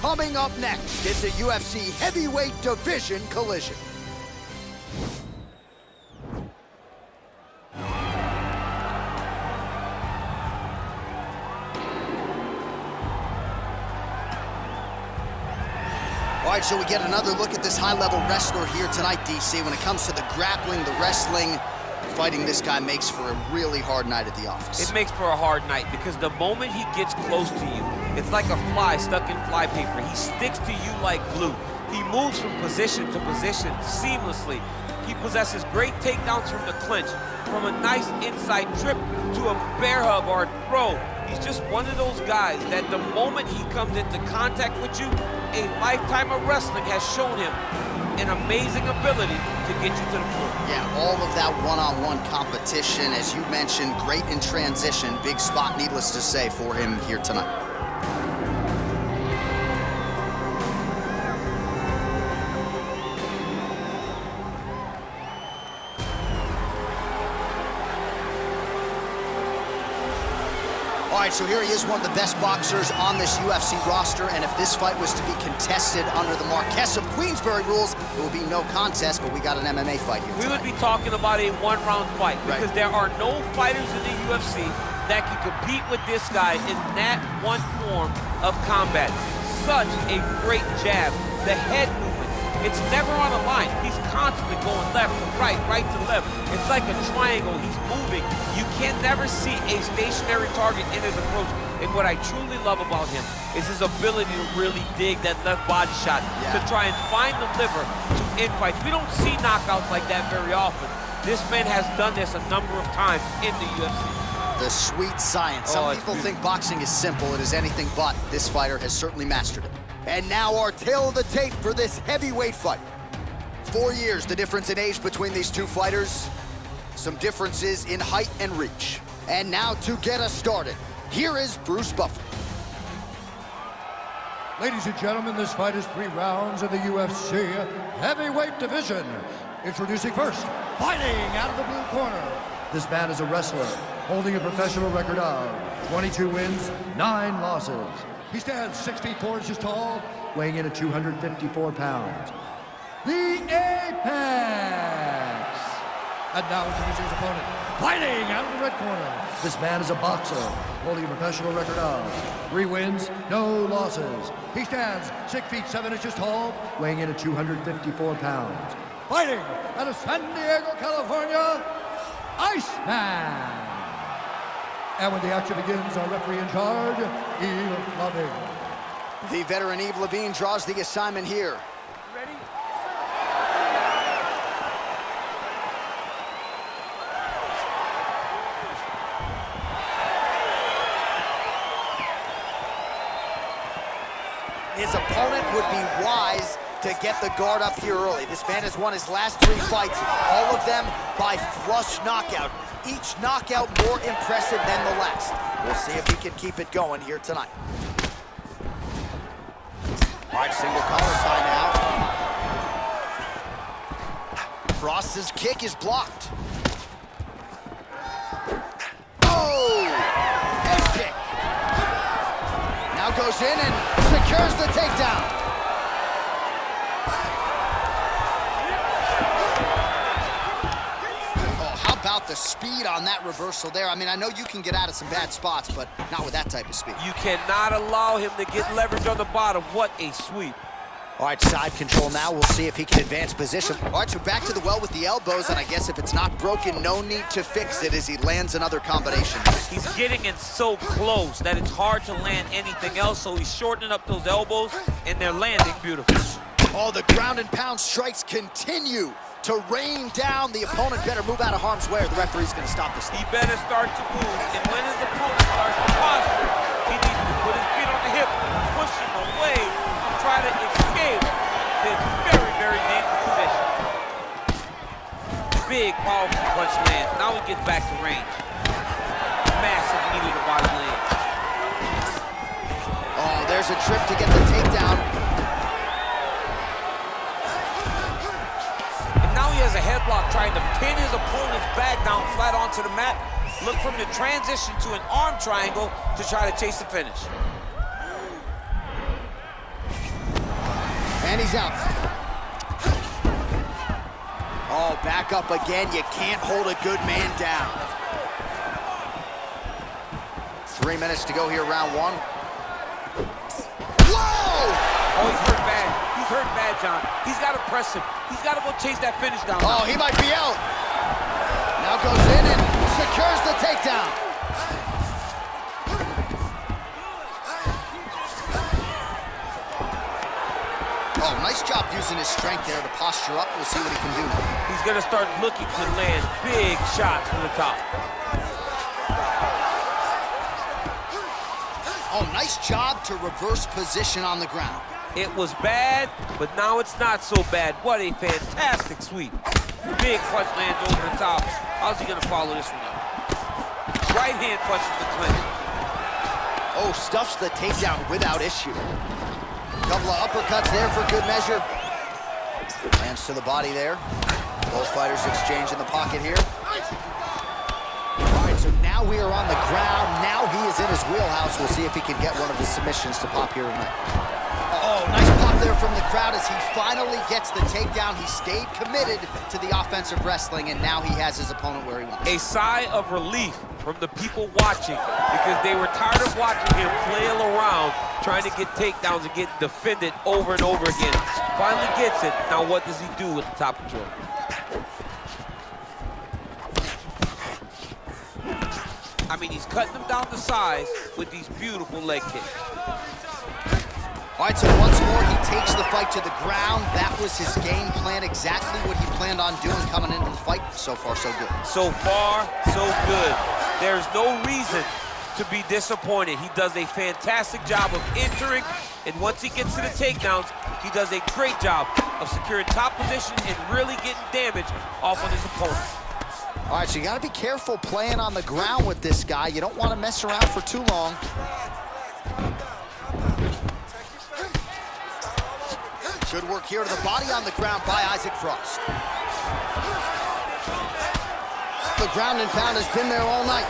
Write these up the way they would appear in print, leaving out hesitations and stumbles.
Coming up next, it's a UFC heavyweight division collision. All right, so we get another look at this high-level wrestler here tonight, DC. When it comes to the grappling, the wrestling, fighting this guy makes for a really hard night at the office. It makes for a hard night because the moment he gets close to you, it's like a fly stuck in flypaper. He sticks to you like glue. He moves from position to position seamlessly. He possesses great takedowns from the clinch, from a nice inside trip to a bear hug or a throw. He's just one of those guys that the moment he comes into contact with you, a lifetime of wrestling has shown him an amazing ability to get you to the floor. Yeah, all of that one-on-one competition, as you mentioned, great in transition. Big spot, needless to say, for him here tonight. All right, so here he is, one of the best boxers on this UFC roster, and if this fight was to be contested under the Marquess of Queensberry rules, it would be no contest, but we got an MMA fight here tonight. We would be talking about a one-round fight because there are no fighters in the UFC that can compete with this guy in that one form of combat. Such a great jab, the head movement. It's never on a line. He's constantly going left to right, right to left. It's like a triangle. He's moving. You can never see a stationary target in his approach. And what I truly love about him is his ability to really dig that left body shot to try and find the liver to end fights. We don't see knockouts like that very often. This man has done this a number of times in the UFC. The sweet science. Some people think boxing is simple. It is anything but. This fighter has certainly mastered it. And now our tale of the tape for this heavyweight fight. 4 years, the difference in age between these two fighters. Some differences in height and reach. And now to get us started, here is Bruce Buffer. Ladies and gentlemen, this fight is 3 rounds in the UFC heavyweight division. Introducing first, fighting out of the blue corner. This man is a wrestler, holding a professional record of 22 wins, 9 losses. He stands 6 feet 4 inches tall, weighing in at 254 pounds. The Apex! And now introducing his opponent, fighting out of the red corner. This man is a boxer, holding a professional record of 3 wins, no losses. He stands 6 feet 7 inches tall, weighing in at 254 pounds. Fighting out of San Diego, California, Iceman! And when the action begins, our referee in charge, Eve Loving. The veteran Eve Levine draws the assignment here. Ready? His opponent would be wise to get the guard up here early. This man has won his last 3 fights, all of them by flush knockout. Each knockout more impressive than the last. We'll see if he can keep it going here tonight. All right, single collar tie now. Frost's kick is blocked. Oh! Head kick. Now goes in and secures the takedown. About the speed on that reversal there. I mean, I know you can get out of some bad spots, but not with that type of speed. You cannot allow him to get leverage on the bottom. What a sweep. All right, side control now. We'll see if he can advance position. All right, so back to the well with the elbows, and I guess if it's not broken, no need to fix it as he lands another combination. He's getting it so close that it's hard to land anything else, so he's shortening up those elbows, and they're landing beautifully. Oh, the ground and pound strikes continue to rain down. The opponent better move out of harm's way or the referee's going to stop this thing. He better start to move, and when his opponent starts to posture, he needs to put his feet on the hip, push him away, and try to escape this very, very dangerous position. Big, powerful punch lands. Now he gets back to range. Massive knee to the body lands. Oh, there's a trip to get the takedown. Has a headlock trying to pin his opponent's back down flat onto the mat. Look from the transition to an arm triangle to try to chase the finish. And he's out. Oh, back up again. You can't hold a good man down. 3 minutes to go here, round one. Whoa! Oh, he's hurt bad. He's hurt bad, John. He's got to press him. He's got to go chase that finish down. Oh, he might be out. Now goes in and secures the takedown. Oh, nice job using his strength there to posture up. We'll see what he can do. He's going to start looking to land big shots from the top. Oh, nice job to reverse position on the ground. It was bad, but now it's not so bad. What a fantastic sweep. Big punch lands over the top. How's he going to follow this one up? Right hand punches the clinch. Oh, stuffs the takedown without issue. Couple of uppercuts there for good measure. Lands to the body there. Both fighters exchange in the pocket here. All right, so now we are on the ground. Now he is in his wheelhouse. We'll see if he can get one of his submissions to pop here tonight. Oh, nice pop there from the crowd as he finally gets the takedown. He stayed committed to the offensive wrestling, and now he has his opponent where he wants. A sigh of relief from the people watching because they were tired of watching him flail around trying to get takedowns and get defended over and over again. Finally gets it. Now what does he do with the top control? I mean, he's cutting them down to size with these beautiful leg kicks. All right, so once more, he takes the fight to the ground. That was his game plan, exactly what he planned on doing coming into the fight. So far, so good. So far, so good. There's no reason to be disappointed. He does a fantastic job of entering, and once he gets to the takedowns, he does a great job of securing top position and really getting damage off on his opponent. All right, so you got to be careful playing on the ground with this guy. You don't want to mess around for too long. Good work here to the body on the ground by Isaac Frost. The ground and pound has been there all night.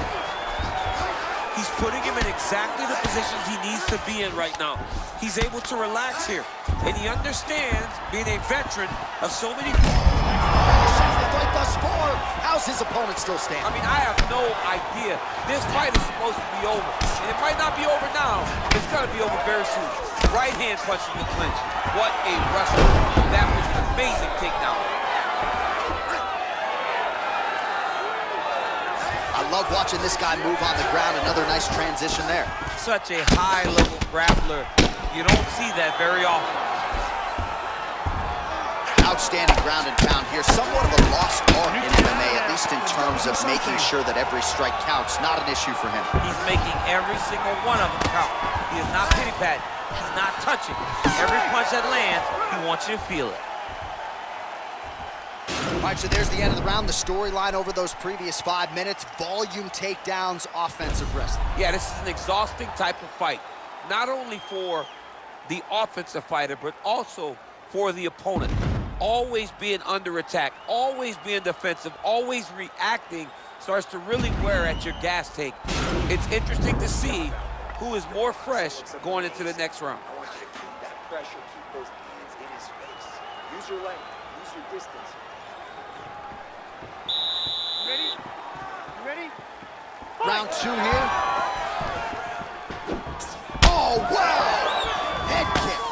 He's putting him in exactly the positions he needs to be in right now. He's able to relax here, and he understands being a veteran of so many... The fight thus far. How's his opponent still standing? I mean, I have no idea. This fight is supposed to be over, and it might not be over now. It's going to be over very soon. Right hand punch in the clinch. What a wrestler. That was an amazing takedown. I love watching this guy move on the ground. Another nice transition there. Such a high-level grappler. You don't see that very often. Outstanding ground and pound here. Somewhat of a lost art in MMA, at least in terms of making sure that every strike counts. Not an issue for him. He's making every single one of them count. He is not pity-patting. He's not touching. Every punch that lands, he wants you to feel it. All right, so there's the end of the round. The storyline over those previous 5 minutes. Volume takedowns, offensive wrestling. Yeah, this is an exhausting type of fight. Not only for the offensive fighter, but also for the opponent. Always being under attack, always being defensive, always reacting starts to really wear at your gas tank. It's interesting to see who is more fresh going into the next round. I want you to keep that pressure, keep those hands in his face. Use your length, use your distance. Ready? You ready? Round two here. Oh, wow! Head kick.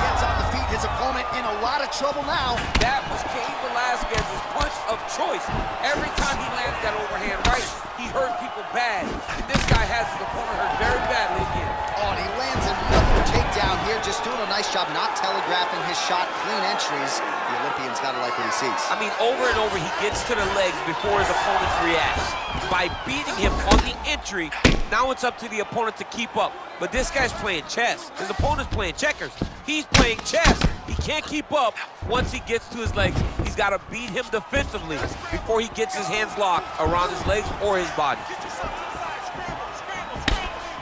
Gets on the feet. His opponent in a lot of trouble now. That was Cain Velasquez's punch of choice. Every time he landed that overhand right, he hurt people bad. And this guy has his opponent hurt very badly again. Oh, and he lands another takedown here, just doing a nice job not telegraphing his shot. Clean entries. The Olympian's got to like what he sees. I mean, over and over, he gets to the legs before his opponent reacts. By beating him on the entry, now it's up to the opponent to keep up. But this guy's playing chess. His opponent's playing checkers. He's playing chess. He can't keep up once he gets to his legs. He's got to beat him defensively before he gets his hands locked around his legs or his body.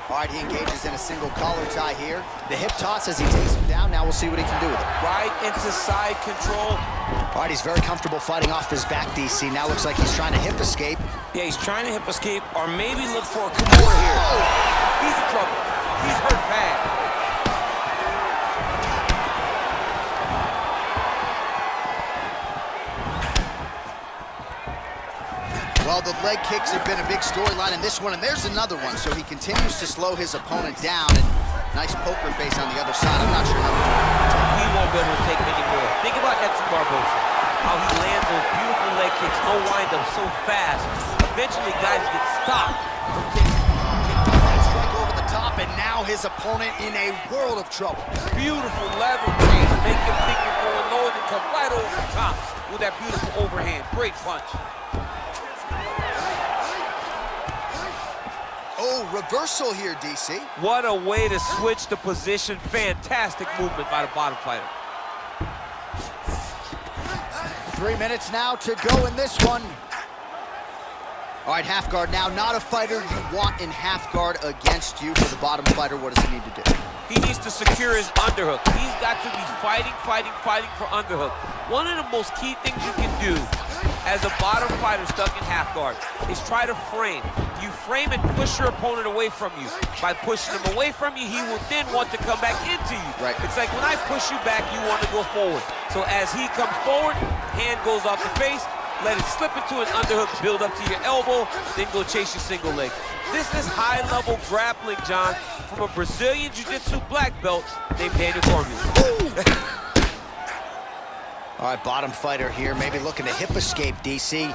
All right, he engages in a single collar tie here. The hip toss as he takes him down. Now we'll see what he can do with it. Right into side control. All right, he's very comfortable fighting off his back, DC. Now looks like he's trying to hip escape. Yeah, he's trying to hip escape or maybe look for a Kimura here. He's in trouble. leg kicks have been a big storyline in this one, and there's another one. So he continues to slow his opponent down, and nice poker face on the other side. I'm not sure how he won't be able to take many more. Think about Edson Barboza, how he lands those beautiful leg kicks, no wind-up, so fast. Eventually, guys get stopped from taking strike over the top, and now his opponent in a world of trouble. Beautiful level change, make him think you're going low, and then come right over the top with that beautiful overhand. Great punch. Oh, reversal here, DC. What a way to switch the position. Fantastic movement by the bottom fighter. 3 minutes now to go in this one. All right, half guard now. Not a fighter you want in half guard against you. For the bottom fighter, what does he need to do? He needs to secure his underhook. He's got to be fighting for underhook. One of the most key things you can do as a bottom fighter stuck in half guard is try to frame. You frame and push your opponent away from you. By pushing him away from you, he will then want to come back into you. Right. It's like when I push you back, you want to go forward. So as he comes forward, hand goes off the face, let it slip into an underhook, build up to your elbow, then go chase your single leg. This is high-level grappling, John, from a Brazilian jiu-jitsu black belt named Daniel Cormier. All right, bottom fighter here, maybe looking to hip escape, DC.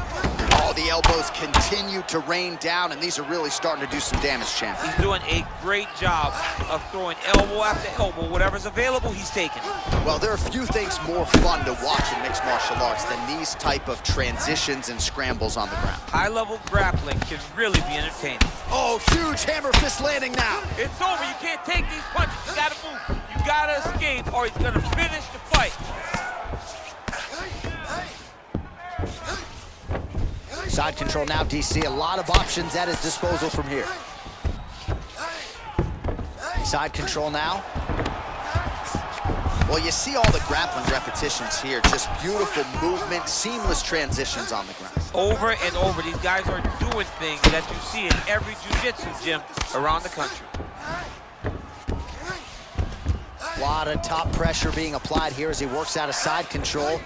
Oh, the elbows continue to rain down, and these are really starting to do some damage, champ. He's doing a great job of throwing elbow after elbow. Whatever's available, he's taking. Well, there are few things more fun to watch in mixed martial arts than these type of transitions and scrambles on the ground. High-level grappling can really be entertaining. Oh, huge hammer fist landing now. It's over. You can't take these punches. You gotta move. You gotta escape, or he's gonna finish the fight. Side control now, DC. A lot of options at his disposal from here. Side control now. Well, you see all the grappling repetitions here. Just beautiful movement, seamless transitions on the ground. Over and over, these guys are doing things that you see in every jiu-jitsu gym around the country. A lot of top pressure being applied here as he works out of side control.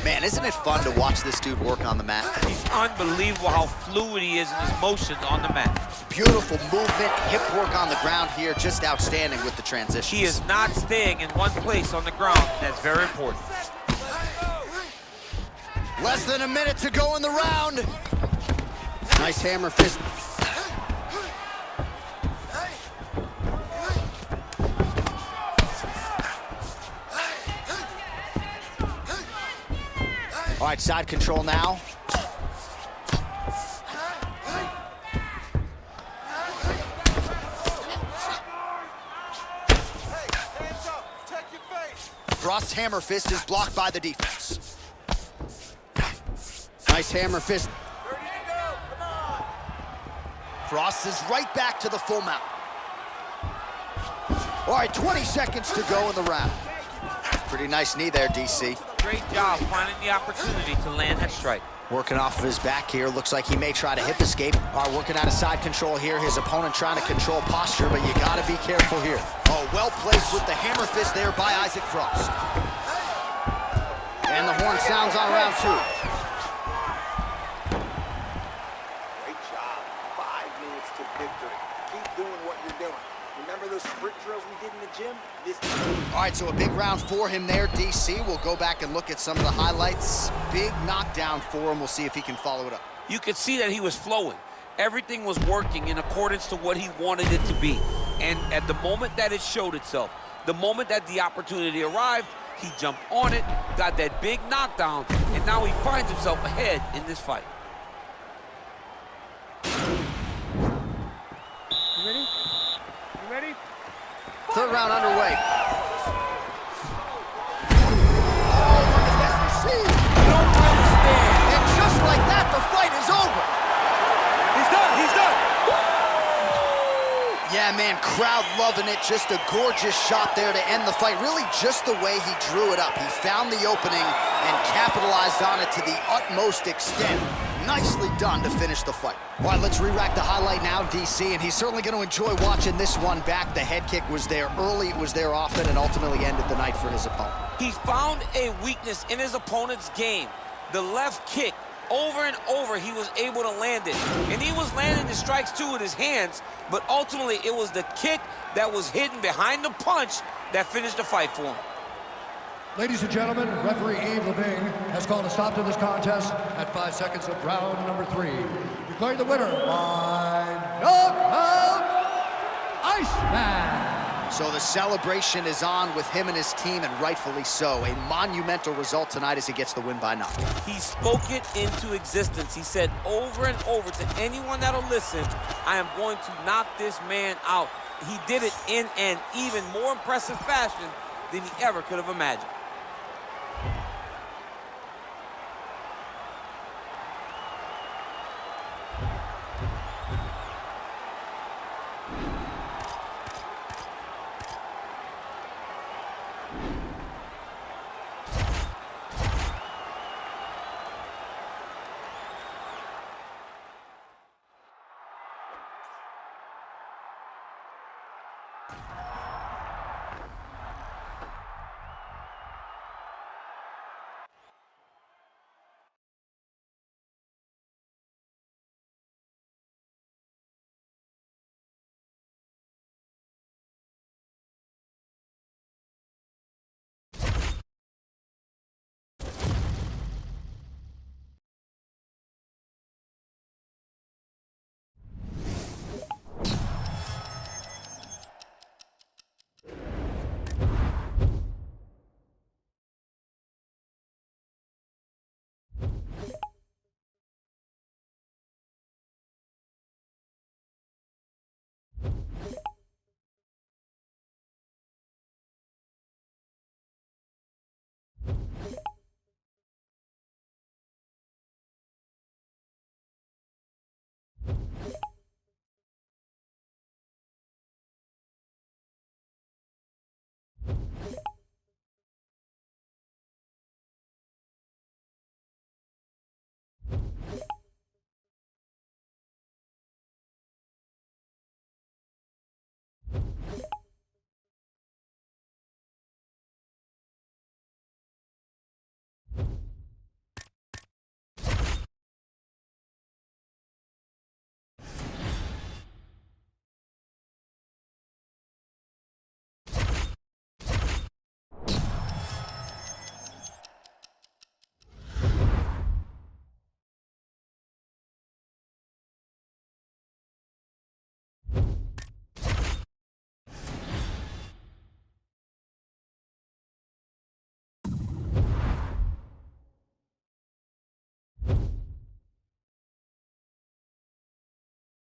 Man, isn't it fun to watch this dude work on the mat? He's unbelievable how fluid he is in his motions on the mat. Beautiful movement, hip work on the ground here, just outstanding with the transitions. He is not staying in one place on the ground. That's very important. Less than a minute to go in the round. Nice hammer fist. All right, side control now. Frost's hammer fist is blocked by the defense. Nice hammer fist. Frost is right back to the full mount. All right, 20 seconds to go in the round. Pretty nice knee there, DC. Great job finding the opportunity to land that strike. Working off of his back here. Looks like he may try to hip escape. All right, working out of side control here. His opponent trying to control posture, but you got to be careful here. Oh, well placed with the hammer fist there by Isaac Frost. And the horn sounds on round two. Great job. 5 minutes to victory. Keep doing what you're doing. Remember those sprint drills we did in the gym? All right, so a big round for him there, DC. We'll go back and look at some of the highlights. Big knockdown for him. We'll see if he can follow it up. You could see that he was flowing. Everything was working in accordance to what he wanted it to be. And at the moment that it showed itself, the moment that the opportunity arrived, he jumped on it, got that big knockdown, and now he finds himself ahead in this fight. You ready? You ready? Third round underway. Don't understand. And just like that, the fight is over. He's done. He's done. Yeah, man, crowd loving it. Just a gorgeous shot there to end the fight. Really just the way he drew it up. He found the opening and capitalized on it to the utmost extent. Nicely done to finish the fight. All right, let's re-rack the highlight now, DC, and he's certainly going to enjoy watching this one back. The head kick was there early, it was there often, and ultimately ended the night for his opponent. He found a weakness in his opponent's game. The left kick Over and over, he was able to land it. And he was landing the strikes, too, with his hands, but ultimately, it was the kick that was hidden behind the punch that finished the fight for him. Ladies and gentlemen, referee Yves Leving has called a stop to this contest at 5 seconds of round number 3. Declaring the winner by knockout, Iceman. So the celebration is on with him and his team, and rightfully so. A monumental result tonight as he gets the win by knockout. He spoke it into existence. He said over and over to anyone that'll listen, I am going to knock this man out. He did it in an even more impressive fashion than he ever could have imagined.